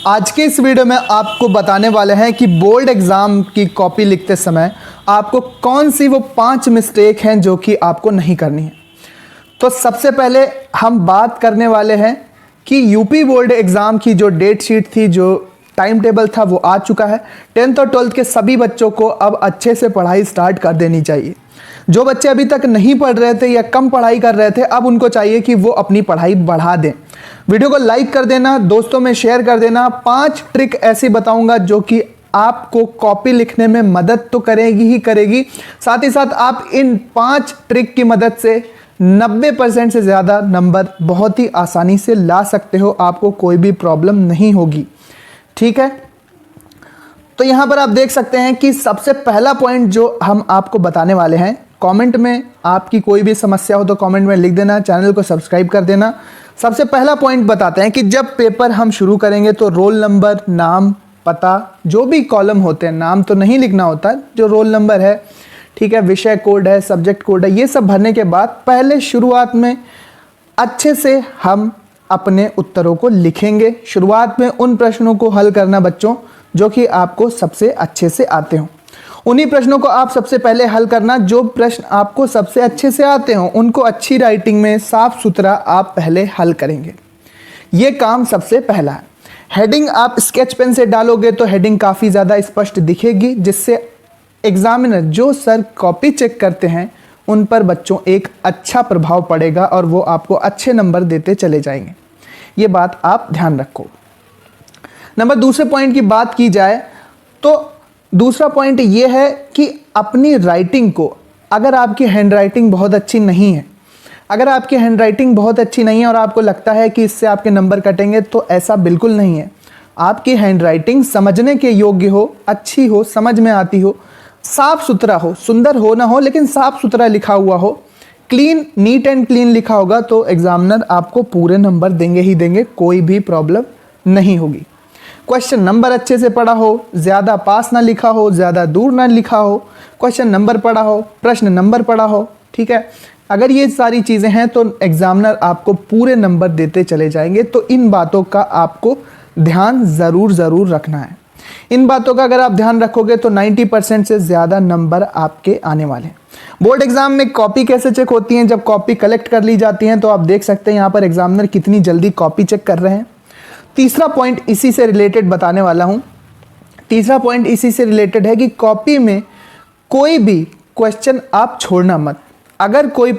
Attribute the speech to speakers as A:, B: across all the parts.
A: आज के इस वीडियो में आपको बताने वाले हैं कि बोर्ड एग्ज़ाम की कॉपी लिखते समय आपको कौन सी वो 5 मिस्टेक हैं जो कि आपको नहीं करनी है। तो सबसे पहले हम बात करने वाले हैं कि यूपी बोर्ड एग्ज़ाम की जो डेट शीट थी, जो टाइम टेबल था, वो आ चुका है। 10th और 12th के सभी बच्चों को अब अच्छे से पढ़ाई स्टार्ट कर देनी चाहिए। जो बच्चे अभी तक नहीं पढ़ रहे थे या कम पढ़ाई कर रहे थे, अब उनको चाहिए कि वो अपनी पढ़ाई बढ़ा दें। वीडियो को लाइक कर देना, दोस्तों में शेयर कर देना। 5 ट्रिक ऐसी बताऊंगा जो कि आपको कॉपी लिखने में मदद तो करेगी ही करेगी, साथ ही साथ आप इन 5 ट्रिक की मदद से 90% से ज़्यादा नंबर बहुत ही आसानी से ला सकते हो। आपको कोई भी प्रॉब्लम नहीं होगी, ठीक है। तो यहाँ पर आप देख सकते हैं कि सबसे पहला पॉइंट जो हम आपको बताने वाले हैं, कमेंट में आपकी कोई भी समस्या हो तो कमेंट में लिख देना, चैनल को सब्सक्राइब कर देना। सबसे पहला पॉइंट बताते हैं कि जब पेपर हम शुरू करेंगे तो रोल नंबर, नाम, पता, जो भी कॉलम होते हैं, नाम तो नहीं लिखना होता, जो रोल नंबर है, ठीक है, विषय कोड है, सब्जेक्ट कोड है, ये सब भरने के बाद पहले शुरुआत में अच्छे से हम अपने उत्तरों को लिखेंगे। शुरुआत में उन प्रश्नों को हल करना बच्चों जो कि आपको सबसे अच्छे से आते हों। उन्हीं प्रश्नों को आप सबसे पहले हल करना। जो प्रश्न आपको सबसे अच्छे से आते हों उनको अच्छी राइटिंग में साफ सुथरा आप पहले हल करेंगे। ये काम सबसे पहला है। हेडिंग आप स्केच पेन से डालोगे तो हेडिंग काफ़ी ज़्यादा स्पष्ट दिखेगी, जिससे एग्जामिनर जो सर कॉपी चेक करते हैं उन पर बच्चों एक अच्छा प्रभाव पड़ेगा और वो आपको अच्छे नंबर देते चले जाएंगे। ये बात आप ध्यान रखो। दूसरे पॉइंट की बात की जाए तो दूसरा पॉइंट ये है कि अपनी राइटिंग को, अगर आपकी हैंडराइटिंग बहुत अच्छी नहीं है, अगर आपकी हैंडराइटिंग बहुत अच्छी नहीं है और आपको लगता है कि इससे आपके नंबर कटेंगे, तो ऐसा बिल्कुल नहीं है। आपकी हैंडराइटिंग समझने के योग्य हो, अच्छी हो, समझ में आती हो, साफ सुथरा हो, सुंदर हो ना हो लेकिन साफ सुथरा लिखा हुआ हो, क्लीन, नीट एंड क्लीन लिखा होगा, तो एग्जामिनर आपको पूरे नंबर देंगे ही देंगे, कोई भी प्रॉब्लम नहीं होगी। क्वेश्चन नंबर अच्छे से पढ़ा हो, ज़्यादा पास ना लिखा हो, ज़्यादा दूर ना लिखा हो, क्वेश्चन नंबर पढ़ा हो, प्रश्न नंबर पढ़ा हो, ठीक है। अगर ये सारी चीज़ें हैं तो एग्जामिनर आपको पूरे नंबर देते चले जाएंगे। तो इन बातों का आपको ध्यान ज़रूर रखना है। इन बातों का अगर आप ध्यान रखोगे तो 90% से ज़्यादा नंबर आपके आने वाले हैं। बोर्ड एग्जाम में कॉपी कैसे चेक होती है? जब कॉपी कलेक्ट कर ली जाती हैं तो आप देख सकते हैं यहाँ पर एग्जामिनर कितनी जल्दी कॉपी चेक कर रहे हैं। तीसरा पॉइंट इसी से रिलेटेड बताने वाला हूं। तीसरा पॉइंट इसी से रिलेटेड है कि कॉपी में कोई भी क्वेश्चन आप छोड़ना मत। अगर कोई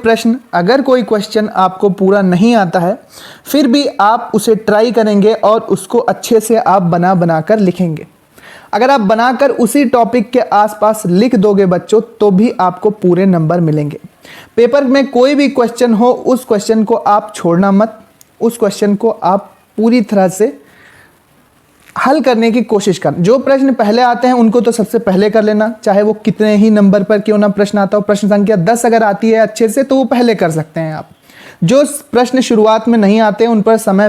A: क्वेश्चन आपको पूरा नहीं आता है, फिर भी आप उसे ट्राई करेंगे और उसको अच्छे से आप बना कर लिखेंगे। अगर आप बनाकर उसी टॉपिक के आसपास लिख दोगे बच्चों, तो भी आपको पूरे नंबर मिलेंगे। पेपर में कोई भी क्वेश्चन हो, उस क्वेश्चन को आप छोड़ना मत। उस क्वेश्चन को आप पूरी तरह से हल करने की कोशिश कर। जो प्रश्न पहले आते हैं उनको तो सबसे पहले कर लेना, चाहे वो कितने ही नंबर पर क्यों ना प्रश्न आता हो। प्रश्न संख्या 10 अगर आती है अच्छे से तो वो पहले कर सकते हैं आप। जो प्रश्न शुरुआत में नहीं आते उन पर समय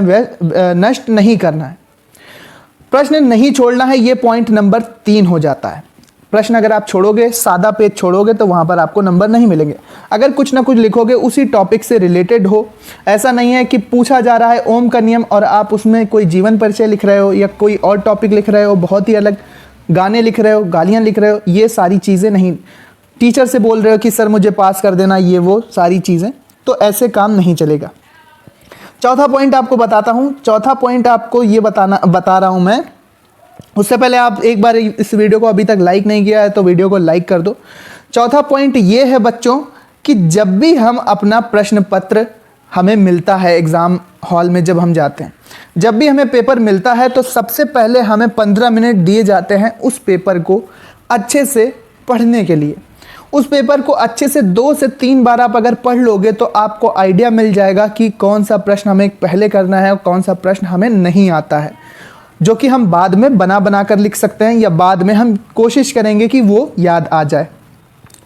A: नष्ट नहीं करना है, प्रश्न नहीं छोड़ना है। ये पॉइंट नंबर 3 हो जाता है। प्रश्न अगर आप छोड़ोगे, सादा पेज छोड़ोगे, तो वहाँ पर आपको नंबर नहीं मिलेंगे। अगर कुछ ना कुछ लिखोगे उसी टॉपिक से रिलेटेड हो, ऐसा नहीं है कि पूछा जा रहा है ओम का नियम और आप उसमें कोई जीवन परिचय लिख रहे हो या कोई और टॉपिक लिख रहे हो, बहुत ही अलग गाने लिख रहे हो, गालियाँ लिख रहे हो, ये सारी चीज़ें नहीं। टीचर से बोल रहे हो कि सर मुझे पास कर देना, ये वो सारी चीज़ें, तो ऐसे काम नहीं चलेगा। चौथा पॉइंट आपको बताता हूँ। चौथा पॉइंट आपको ये बता रहा हूँ मैं। उससे पहले आप एक बार इस वीडियो को अभी तक लाइक नहीं किया है तो वीडियो को लाइक कर दो। चौथा पॉइंट ये है बच्चों कि जब भी हम अपना प्रश्न पत्र हमें मिलता है एग्ज़ाम हॉल में, जब हम जाते हैं, जब भी हमें पेपर मिलता है तो सबसे पहले हमें 15 मिनट दिए जाते हैं उस पेपर को अच्छे से पढ़ने के लिए। उस पेपर को अच्छे से 2 से 3 बार आप अगर पढ़ लोगे तो आपको आइडिया मिल जाएगा कि कौन सा प्रश्न हमें पहले करना है और कौन सा प्रश्न हमें नहीं आता है, जो कि हम बाद में बना कर लिख सकते हैं या बाद में हम कोशिश करेंगे कि वो याद आ जाए।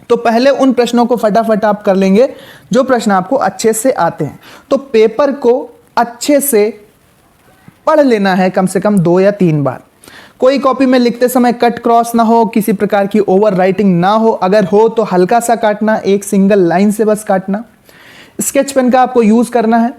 A: तो पहले उन प्रश्नों को फटाफट आप कर लेंगे जो प्रश्न आपको अच्छे से आते हैं। तो पेपर को अच्छे से पढ़ लेना है कम से कम 2 या 3 बार। कोई कॉपी में लिखते समय कट क्रॉस ना हो, किसी प्रकार की ओवर राइटिंग ना हो, अगर हो तो हल्का सा काटना, एक सिंगल लाइन से बस काटना। स्केच पेन का आपको यूज़ करना है।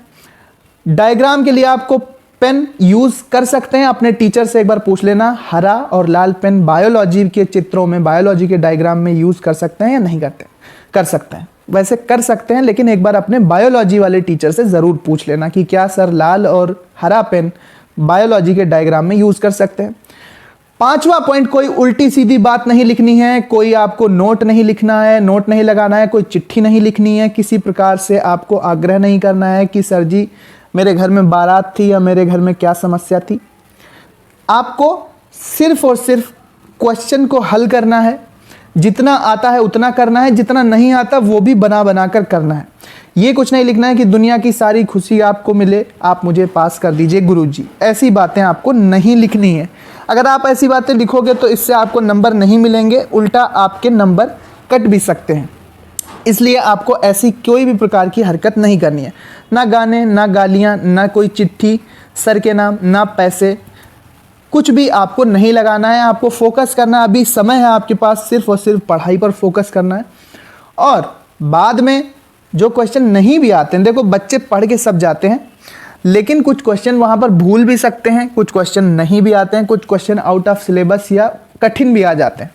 A: डायग्राम के लिए आपको पेन यूज़ कर सकते हैं। अपने टीचर से एक बार पूछ लेना, हरा और लाल पेन बायोलॉजी के चित्रों में, बायोलॉजी के डायग्राम में यूज़ कर सकते हैं या नहीं करते? कर सकते हैं। वैसे कर सकते हैं, लेकिन एक बार अपने बायोलॉजी वाले टीचर से ज़रूर पूछ लेना कि क्या सर लाल और हरा पेन बायोलॉजी के डायग्राम में यूज़ कर सकते हैं। 5वां पॉइंट, कोई उल्टी सीधी बात नहीं लिखनी है, कोई आपको नोट नहीं लिखना है, नोट नहीं लगाना है, कोई चिट्ठी नहीं लिखनी है, किसी प्रकार से आपको आग्रह नहीं करना है कि सर जी मेरे घर में बारात थी या मेरे घर में क्या समस्या थी। आपको सिर्फ और सिर्फ क्वेश्चन को हल करना है, जितना आता है उतना करना है, जितना नहीं आता वो भी बना बना कर करना है। ये कुछ नहीं लिखना है कि दुनिया की सारी खुशी आपको मिले, आप मुझे पास कर दीजिए गुरुजी, ऐसी बातें आपको नहीं लिखनी है। अगर आप ऐसी बातें लिखोगे तो इससे आपको नंबर नहीं मिलेंगे, उल्टा आपके नंबर कट भी सकते हैं। इसलिए आपको ऐसी कोई भी प्रकार की हरकत नहीं करनी है, ना गाने, ना गालियाँ, ना कोई चिट्ठी सर के नाम, ना पैसे, कुछ भी आपको नहीं लगाना है। आपको फोकस करना है, अभी समय है आपके पास, सिर्फ और सिर्फ पढ़ाई पर फोकस करना है। और बाद में जो क्वेश्चन नहीं भी आते हैं, देखो बच्चे पढ़ के सब जाते हैं, लेकिन कुछ क्वेश्चन वहाँ पर भूल भी सकते हैं, कुछ क्वेश्चन नहीं भी आते हैं, कुछ क्वेश्चन आउट ऑफ सिलेबस या कठिन भी आ जाते हैं।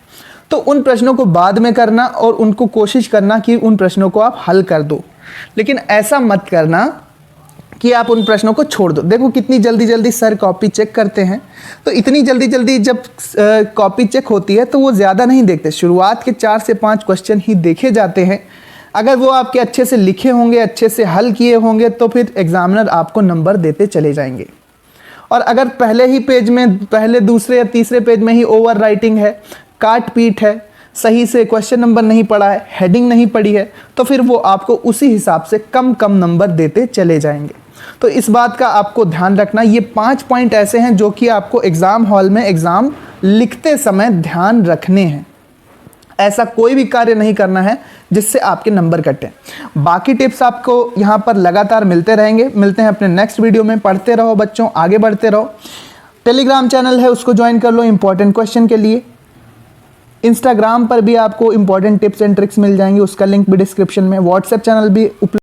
A: तो उन प्रश्नों को बाद में करना और उनको कोशिश करना कि उन प्रश्नों को आप हल कर दो, लेकिन ऐसा मत करना कि आप उन प्रश्नों को छोड़ दो। देखो कितनी जल्दी जल्दी सर कॉपी चेक करते हैं, तो इतनी जल्दी जल्दी जब कॉपी चेक होती है तो वो ज़्यादा नहीं देखते, शुरुआत के 4 से 5 क्वेश्चन ही देखे जाते हैं। अगर वो आपके अच्छे से लिखे होंगे, अच्छे से हल किए होंगे, तो फिर एग्जामिनर आपको नंबर देते चले जाएंगे। और अगर पहले ही पेज में, पहले दूसरे या तीसरे पेज में ही ओवर राइटिंग है, काट पीट है, सही से क्वेश्चन नंबर नहीं पढ़ा है, हेडिंग नहीं पढ़ी है, तो फिर वो आपको उसी हिसाब से कम कम नंबर देते चले जाएंगे। तो इस बात का आपको ध्यान रखना। ये 5 पॉइंट ऐसे हैं जो कि आपको एग्ज़ाम हॉल में एग्ज़ाम लिखते समय ध्यान रखने हैं। ऐसा कोई भी कार्य नहीं करना है जिससे आपके नंबर कटें। बाकी टिप्स आपको यहाँ पर लगातार मिलते रहेंगे। मिलते हैं अपने नेक्स्ट वीडियो में। पढ़ते रहो बच्चों, आगे बढ़ते रहो। टेलीग्राम चैनल है, उसको ज्वाइन कर लो इंपॉर्टेंट क्वेश्चन के लिए। इंस्टाग्राम पर भी आपको इंपॉर्टेंट टिप्स एंड ट्रिक्स मिल जाएंगी, उसका लिंक भी डिस्क्रिप्शन में। व्हाट्सएप चैनल भी उपलब्ध